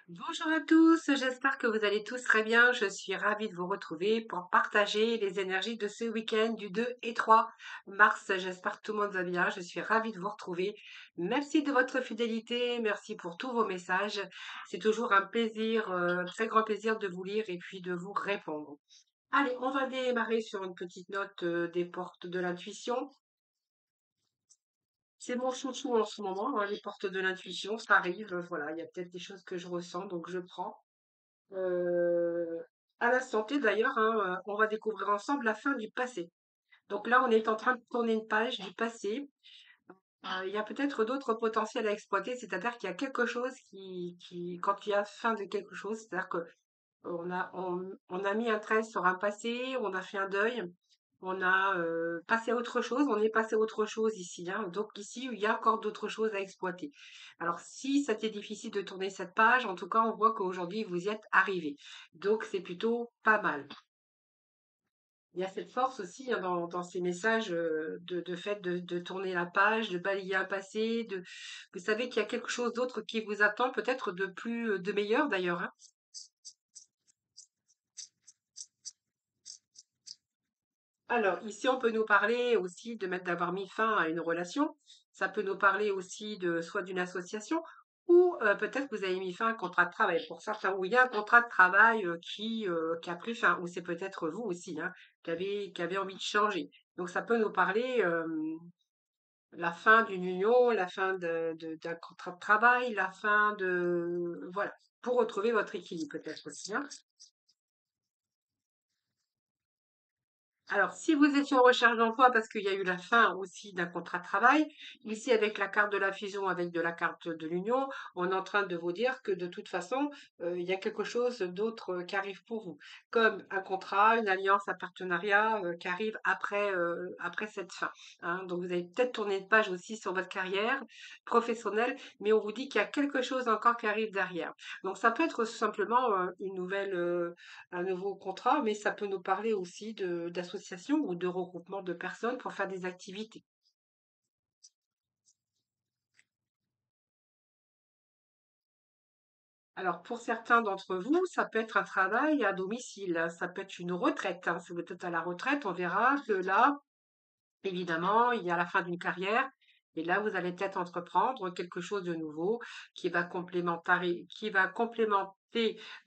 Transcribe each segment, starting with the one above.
Bonjour à tous, j'espère que vous allez tous très bien. Je suis ravie de vous retrouver pour partager les énergies de ce week-end du 2 et 3 mars. J'espère que tout le monde va bien. Je suis ravie de vous retrouver. Merci de votre fidélité, merci pour tous vos messages. C'est toujours un plaisir, très grand plaisir de vous lire et puis de vous répondre. Allez, on va démarrer sur une petite note des portes de l'intuition. C'est mon chouchou en ce moment, hein, les portes de l'intuition, ça arrive, voilà, il y a peut-être des choses que je ressens, donc je prends. Heu, à l'instant T d'ailleurs, hein, on va découvrir ensemble la fin du passé. Donc là, on est en train de tourner une page du passé. Il y a peut-être d'autres potentiels à exploiter, c'est-à-dire qu'il y a quelque chose qui quand il y a fin de quelque chose, c'est-à-dire que on a mis un trait sur un passé, on a fait un deuil, on a, passé à autre chose, on est passé à autre chose ici, hein. Donc ici, il y a encore d'autres choses à exploiter. Alors si ça t'est difficile de tourner cette page, en tout cas, on voit qu'aujourd'hui, vous y êtes arrivé. Donc c'est plutôt pas mal. Il y a cette force aussi, hein, dans ces messages, de fait de tourner la page, de balayer un passé, vous savez qu'il y a quelque chose d'autre qui vous attend, peut-être de plus, de meilleur d'ailleurs, hein. Alors, ici, on peut nous parler aussi de mettre d'avoir mis fin à une relation. Ça peut nous parler aussi de soit d'une association ou peut-être que vous avez mis fin à un contrat de travail. Pour certains, où il y a un contrat de travail qui a pris fin, ou c'est peut-être vous aussi, hein, qui avez envie de changer. Donc, ça peut nous parler la fin d'une union, la fin d'un contrat de travail, la fin de... Voilà, pour retrouver votre équilibre peut-être aussi, hein. Alors, si vous étiez en recherche d'emploi parce qu'il y a eu la fin aussi d'un contrat de travail, ici avec la carte de la fusion, avec de la carte de l'union, on est en train de vous dire que de toute façon, il y a quelque chose d'autre qui arrive pour vous, comme un contrat, une alliance, un partenariat qui arrive après cette fin, hein. Donc, vous avez peut-être tourné une page aussi sur votre carrière professionnelle, mais on vous dit qu'il y a quelque chose encore qui arrive derrière. Donc, ça peut être simplement une nouvelle un nouveau contrat, mais ça peut nous parler aussi d'associations ou de regroupements de personnes pour faire des activités. Alors, pour certains d'entre vous, ça peut être un travail à domicile, hein, ça peut être une retraite, hein. Si vous êtes à la retraite, on verra que là, évidemment, il y a la fin d'une carrière. Et là, vous allez peut-être entreprendre quelque chose de nouveau qui va complémenter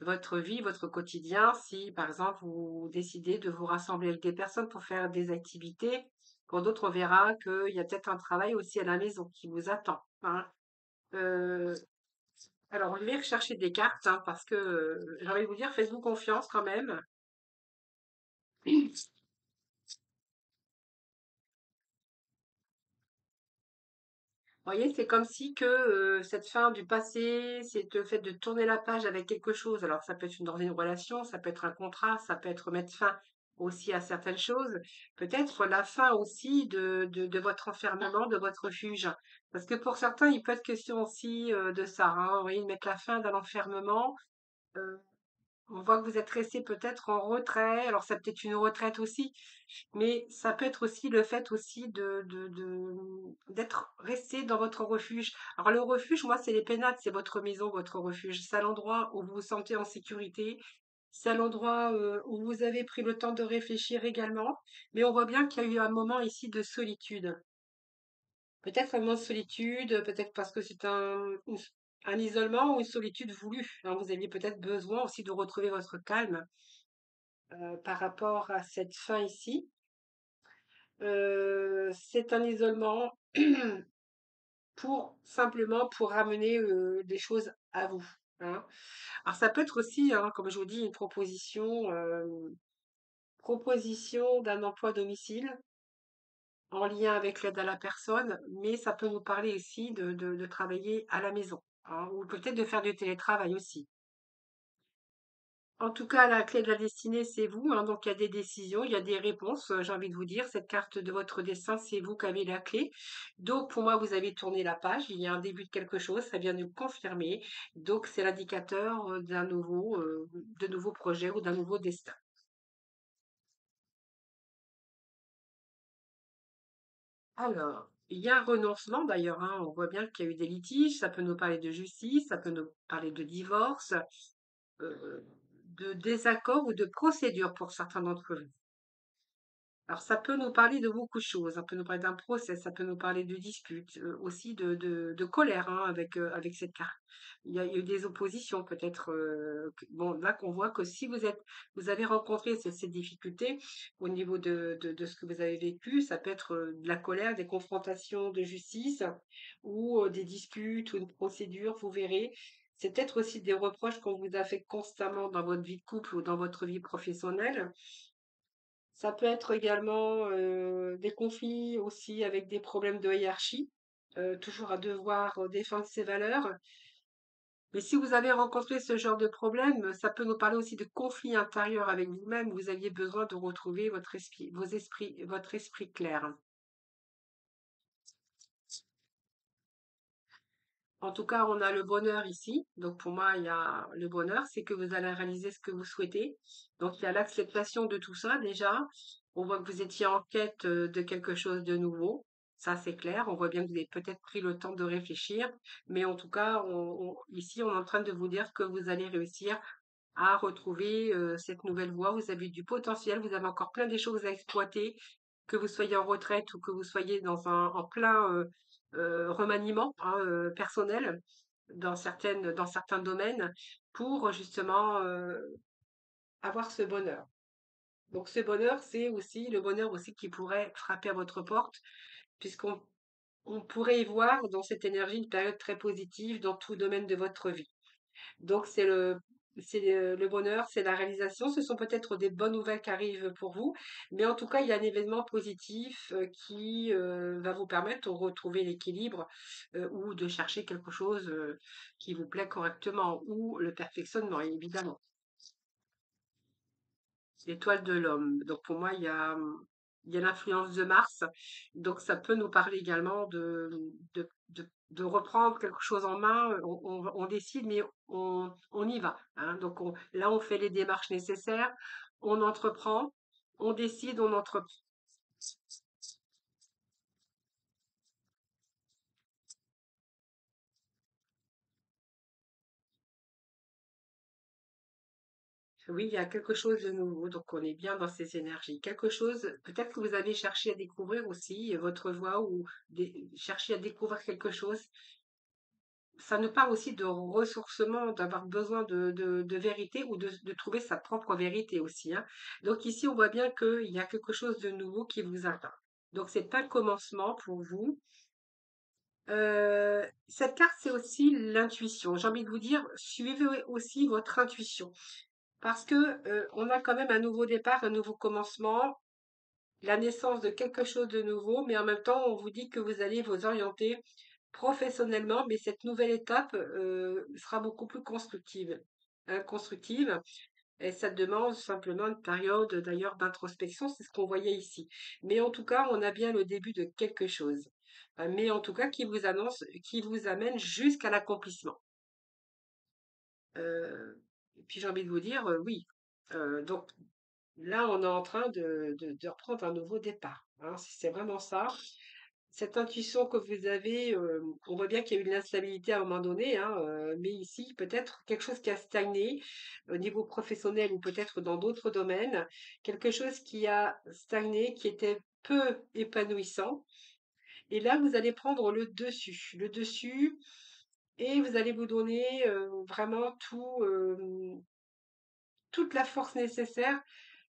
votre vie, votre quotidien. Si, par exemple, vous décidez de vous rassembler avec des personnes pour faire des activités, pour d'autres, on verra qu'il y a peut-être un travail aussi à la maison qui vous attend, hein. Euh, alors, je vais rechercher des cartes, hein, parce que j'ai envie de vous dire, faites-vous confiance quand même. Voyez, c'est comme si que cette fin du passé, c'est le fait de tourner la page avec quelque chose. Alors, ça peut être dans une relation, ça peut être un contrat, ça peut être mettre fin aussi à certaines choses. Peut-être la fin aussi de votre enfermement, de votre refuge. Parce que pour certains, il peut être question aussi de ça, hein. Oui, mettre la fin d'un enfermement. euh, on voit que vous êtes resté peut-être en retrait. Alors, ça peut être une retraite aussi, mais ça peut être aussi le fait aussi d'être resté dans votre refuge. Alors, le refuge, moi, c'est les pénates, c'est votre maison, votre refuge. C'est l'endroit où vous vous sentez en sécurité. C'est l'endroit où vous avez pris le temps de réfléchir également. Mais on voit bien qu'il y a eu un moment ici de solitude. Peut-être un moment de solitude, peut-être parce que c'est un isolement ou une solitude voulue, hein. Vous aviez peut-être besoin aussi de retrouver votre calme par rapport à cette fin ici. C'est un isolement pour ramener des choses à vous, hein. Alors ça peut être aussi, hein, comme je vous dis, une proposition d'un emploi à domicile en lien avec l'aide à la personne, mais ça peut nous parler aussi de travailler à la maison, hein, ou peut-être de faire du télétravail aussi. En tout cas, la clé de la destinée, c'est vous, hein, donc il y a des décisions, il y a des réponses, j'ai envie de vous dire. Cette carte de votre destin, c'est vous qui avez la clé. Donc, pour moi, vous avez tourné la page, il y a un début de quelque chose, ça vient de confirmer. Donc, c'est l'indicateur de nouveaux projets ou d'un nouveau destin. Alors. Il y a un renoncement d'ailleurs, hein, on voit bien qu'il y a eu des litiges, ça peut nous parler de justice, ça peut nous parler de divorce, euh, de désaccord ou de procédure pour certains d'entre vous. Alors, ça peut nous parler de beaucoup de choses. Ça peut nous parler d'un procès, ça peut nous parler de disputes, aussi de colère, hein, avec cette carte. Il y a eu des oppositions, peut-être. Bon, là, qu'on voit que si vous avez rencontré ces difficultés au niveau de ce que vous avez vécu, ça peut être de la colère, des confrontations de justice ou des disputes ou une procédure, vous verrez. C'est peut-être aussi des reproches qu'on vous a fait constamment dans votre vie de couple ou dans votre vie professionnelle. Ça peut être également des conflits aussi avec des problèmes de hiérarchie, toujours à devoir défendre ses valeurs. Mais si vous avez rencontré ce genre de problème, ça peut nous parler aussi de conflits intérieurs avec vous-même. Vous aviez besoin de retrouver votre esprit clair. En tout cas, on a le bonheur ici. Donc pour moi, il y a le bonheur, c'est que vous allez réaliser ce que vous souhaitez. Donc il y a l'acceptation de tout ça déjà. On voit que vous étiez en quête de quelque chose de nouveau. Ça, c'est clair. On voit bien que vous avez peut-être pris le temps de réfléchir. Mais en tout cas, ici, on est en train de vous dire que vous allez réussir à retrouver cette nouvelle voie. Vous avez du potentiel, vous avez encore plein des choses à exploiter, que vous soyez en retraite ou que vous soyez en plein remaniement, hein, personnel dans certains domaines pour justement avoir ce bonheur. Donc ce bonheur, c'est aussi le bonheur aussi qui pourrait frapper à votre porte, puisqu'on on pourrait y voir dans cette énergie une période très positive dans tout domaine de votre vie. Donc c'est le bonheur, c'est la réalisation. Ce sont peut-être des bonnes nouvelles qui arrivent pour vous, mais en tout cas, il y a un événement positif qui va vous permettre de retrouver l'équilibre ou de chercher quelque chose qui vous plaît correctement ou le perfectionnement, évidemment. L'étoile de l'homme. Donc pour moi, il y a l'influence de Mars. Donc ça peut nous parler également de reprendre quelque chose en main. On décide, mais on y va, hein. Donc là, on fait les démarches nécessaires, on entreprend, on décide, on entreprend. Oui, il y a quelque chose de nouveau, donc on est bien dans ces énergies. Quelque chose, peut-être que vous avez cherché à découvrir aussi votre voie ou cherché à découvrir quelque chose. Ça nous parle aussi de ressourcement, d'avoir besoin de vérité ou de trouver sa propre vérité aussi, hein. Donc ici, on voit bien qu'il y a quelque chose de nouveau qui vous atteint. Donc c'est un commencement pour vous. Cette carte, c'est aussi l'intuition. J'ai envie de vous dire, suivez aussi votre intuition. Parce que on a quand même un nouveau départ, un nouveau commencement, la naissance de quelque chose de nouveau, mais en même temps, on vous dit que vous allez vous orienter professionnellement, mais cette nouvelle étape sera beaucoup plus constructive. Constructive, et ça demande simplement une période d'ailleurs d'introspection, c'est ce qu'on voyait ici. Mais en tout cas, on a bien le début de quelque chose. Mais en tout cas, qui vous annonce, qui vous amène jusqu'à l'accomplissement. Et puis j'ai envie de vous dire, oui. Donc là, on est en train de reprendre un nouveau départ, hein, c'est vraiment ça. Cette intuition que vous avez, on voit bien qu'il y a eu de l'instabilité à un moment donné, hein, mais ici, peut-être quelque chose qui a stagné au niveau professionnel ou peut-être dans d'autres domaines, quelque chose qui a stagné, qui était peu épanouissant. Et là, vous allez prendre le dessus, et vous allez vous donner vraiment toute la force nécessaire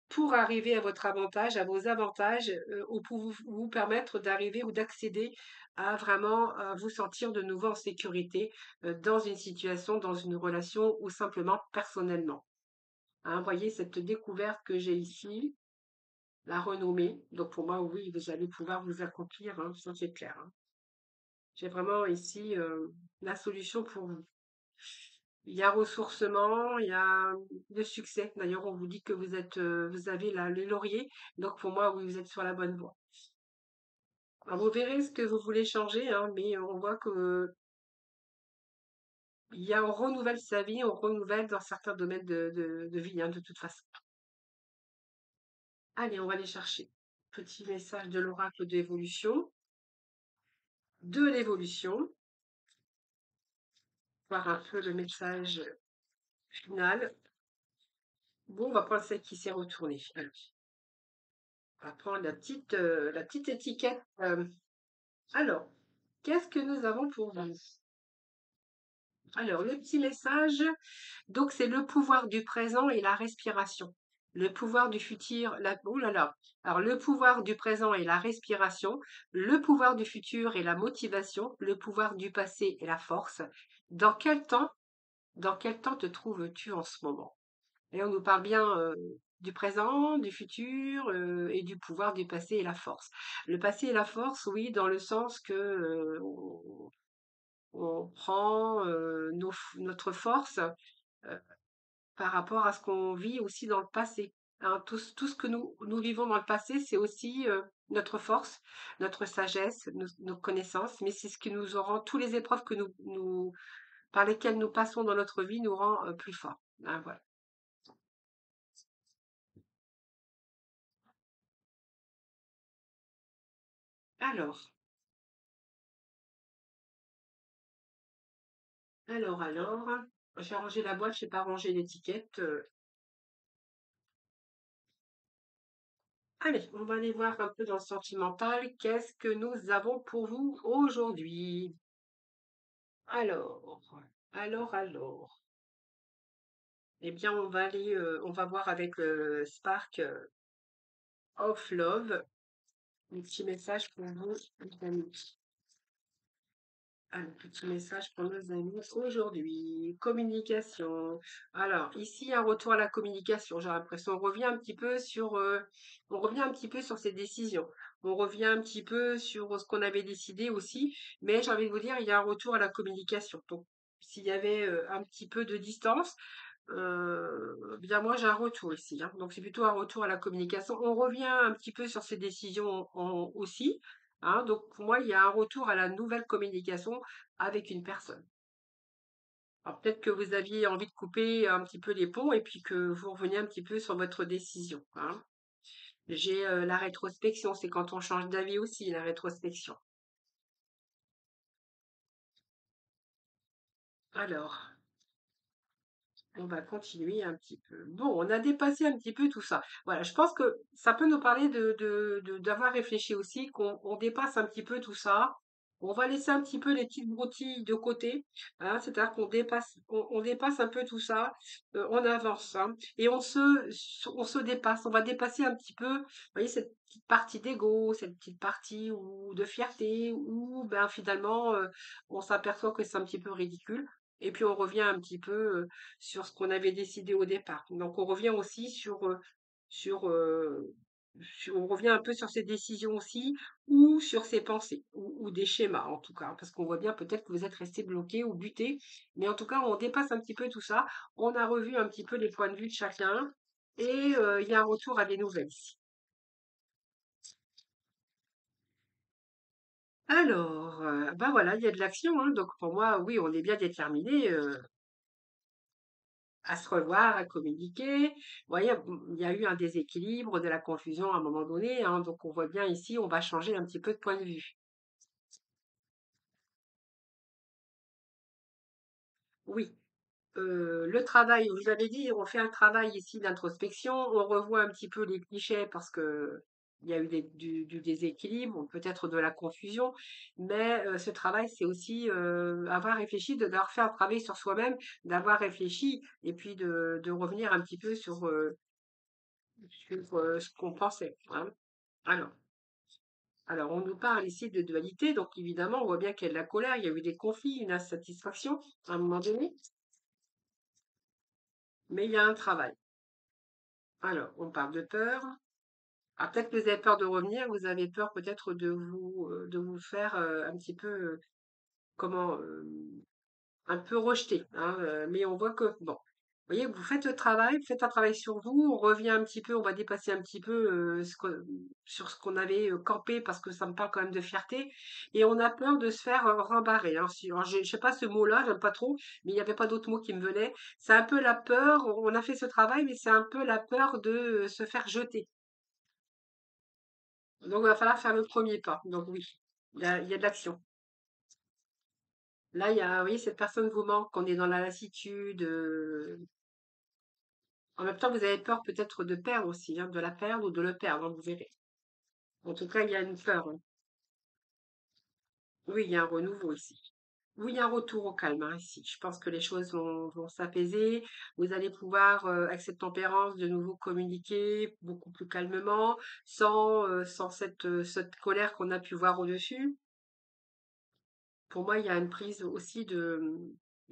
pour arriver à votre avantage, à vos avantages, ou pour vous permettre d'arriver ou d'accéder à vraiment vous sentir de nouveau en sécurité dans une situation, dans une relation ou simplement personnellement. Hein, vous voyez cette découverte que j'ai ici, la renommée. Donc pour moi, oui, vous allez pouvoir vous accomplir, hein, ça c'est clair, hein. J'ai vraiment ici la solution pour vous. Il y a ressourcement, il y a le succès. D'ailleurs, on vous dit que vous avez le laurier. Donc, pour moi, oui, vous êtes sur la bonne voie. Alors, vous verrez ce que vous voulez changer, hein, mais on voit que on renouvelle sa vie, on renouvelle dans certains domaines de vie, hein, de toute façon. Allez, on va aller chercher. Petit message de l'oracle d'évolution. de l'évolution, voir un peu le message final. Bon, on va prendre celle qui s'est retournée. Alors, on va prendre la petite étiquette. Alors, qu'est-ce que nous avons pour vous? Alors, le petit message, donc c'est le pouvoir du présent et la respiration. Le pouvoir du futur, oh là là. Alors, le pouvoir du présent et la respiration, le pouvoir du futur et la motivation, le pouvoir du passé et la force. Dans quel temps, dans quel temps te trouves-tu en ce moment? Et on nous parle bien du présent, du futur et du pouvoir du passé et la force. Le passé et la force, oui, dans le sens que on prend notre force euh, par rapport à ce qu'on vit aussi dans le passé. Hein. Tout ce que nous vivons dans le passé, c'est aussi notre force, notre sagesse, nos connaissances, mais c'est ce qui nous rend, tous les épreuves que par lesquelles nous passons dans notre vie nous rend plus forts. Hein, voilà. Alors, alors, j'ai rangé la boîte, je n'ai pas rangé l'étiquette. Allez, on va aller voir un peu dans le sentimental. Qu'est-ce que nous avons pour vous aujourd'hui? Alors, alors. Eh bien, on va voir avec le Spark of Love, un petit message pour vous, les amis. Un petit message pour nos amis aujourd'hui. Communication. Alors, ici, un retour à la communication. J'ai l'impression, on revient un petit peu sur ces décisions. On revient un petit peu sur ce qu'on avait décidé aussi. Mais j'ai envie de vous dire, il y a un retour à la communication. Donc, s'il y avait un petit peu de distance, bien moi j'ai un retour ici. Hein. Donc, c'est plutôt un retour à la communication. On revient un petit peu sur ces décisions aussi. Hein, donc pour moi, il y a un retour à la nouvelle communication avec une personne. Alors peut-être que vous aviez envie de couper un petit peu les ponts et puis que vous reveniez un petit peu sur votre décision. Hein. J'ai la rétrospection, c'est quand on change d'avis aussi, la rétrospection. Alors, on va continuer un petit peu. Bon, on a dépassé un petit peu tout ça. Voilà, je pense que ça peut nous parler d'avoir réfléchi aussi, qu'on dépasse un petit peu tout ça. On va laisser un petit peu les petites broutilles de côté, hein, c'est-à-dire on dépasse un peu tout ça, on avance, hein, et on se dépasse. On va dépasser un petit peu, vous voyez, cette petite partie d'ego, cette petite partie ou de fierté, où ben finalement on s'aperçoit que c'est un petit peu ridicule. Et puis on revient un petit peu sur ce qu'on avait décidé au départ. Donc on revient aussi sur, on revient un peu sur ses décisions aussi, ou sur ses pensées, ou des schémas en tout cas, parce qu'on voit bien peut-être que vous êtes resté bloqué ou buté, mais en tout cas on dépasse un petit peu tout ça, on a revu un petit peu les points de vue de chacun, et il y a un retour à des nouvelles ici. Alors, bah voilà, il y a de l'action, hein, donc pour moi, oui, on est bien déterminé. À se revoir, à communiquer. Vous voyez, il y a eu un déséquilibre, de la confusion à un moment donné, hein, donc on voit bien ici, on va changer un petit peu de point de vue. Oui, le travail, vous avez dit, on fait un travail ici d'introspection, on revoit un petit peu les clichés parce que il y a eu du déséquilibre, ou peut-être de la confusion, mais ce travail, c'est aussi avoir réfléchi, d'avoir fait un travail sur soi-même, d'avoir réfléchi, et puis de revenir un petit peu sur ce qu'on pensait. Hein. Alors, alors, on nous parle ici de dualité, donc évidemment, on voit bien qu'il y a de la colère, il y a eu des conflits, une insatisfaction à un moment donné, mais il y a un travail. Alors, on parle de peur. Ah, peut-être que vous avez peur de revenir, vous avez peur peut-être de vous faire un petit peu, comment, un peu rejeté, hein, mais on voit que, bon, vous voyez, vous faites le travail, vous faites un travail sur vous, on revient un petit peu, on va dépasser un petit peu sur ce qu'on avait campé parce que ça me parle quand même de fierté, et on a peur de se faire rembarrer. Hein. Alors, je sais pas ce mot-là, j'aime pas trop, mais il n'y avait pas d'autre mot qui me venait. C'est un peu la peur, on a fait ce travail, mais c'est un peu la peur de se faire jeter. Donc, il va falloir faire le premier pas. Donc, oui, il y a de l'action. Là, il y a, vous voyez, cette personne vous manque, on est dans la lassitude. En même temps, vous avez peur peut-être de perdre aussi, hein, de la perdre ou de le perdre, hein, vous verrez. En tout cas, il y a une peur, hein. Oui, il y a un renouveau ici. Oui, il y a un retour au calme, hein, ici. Je pense que les choses vont s'apaiser. Vous allez pouvoir, avec cette tempérance, de nouveau communiquer beaucoup plus calmement, sans cette colère qu'on a pu voir au-dessus. Pour moi, il y a une prise aussi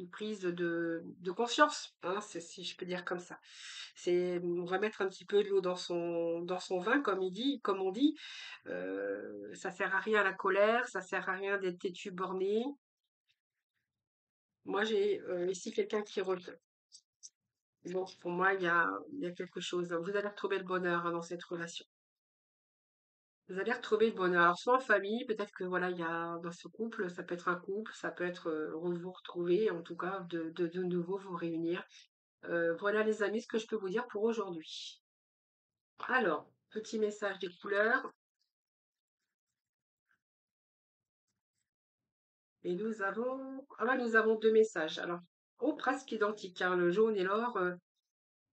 une prise de conscience, hein, si je peux dire comme ça. On va mettre un petit peu de l'eau dans son vin, comme on dit. Ça sert à rien la colère, ça sert à rien d'être têtu, borné. Moi, j'ai ici quelqu'un qui regrette. Bon, pour moi, il y a quelque chose. Vous allez retrouver le bonheur, hein, dans cette relation. Vous allez retrouver le bonheur. Alors, soit en famille, peut-être que voilà, il y a dans ce couple, ça peut être un couple, ça peut être vous retrouver, en tout cas, de nouveau vous réunir. Voilà, les amis, ce que je peux vous dire pour aujourd'hui. Alors, petit message des couleurs. Et nous avons deux messages. Alors, oh, presque identiques, hein, le jaune et l'or.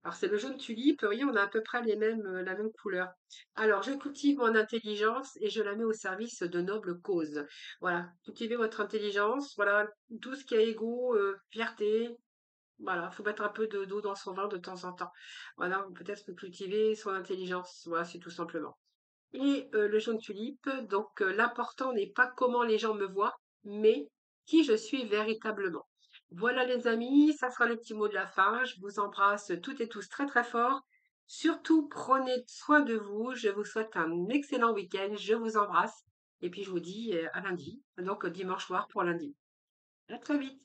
Alors, c'est le jaune tulipe. Vous voyez, on a à peu près la même couleur. Alors, je cultive mon intelligence et je la mets au service de nobles causes. Voilà, cultivez votre intelligence. Voilà, tout ce qui est égo, fierté. Voilà, faut mettre un peu d'eau dans son vin de temps en temps. Voilà, peut-être que cultiver son intelligence. Voilà, c'est tout simplement. Et le jaune tulipe, donc l'important n'est pas comment les gens me voient, mais qui je suis véritablement. Voilà les amis, ça sera le petit mot de la fin. Je vous embrasse toutes et tous très très fort. Surtout, prenez soin de vous. Je vous souhaite un excellent week-end. Je vous embrasse. Et puis je vous dis à lundi, donc dimanche soir pour lundi. À très vite.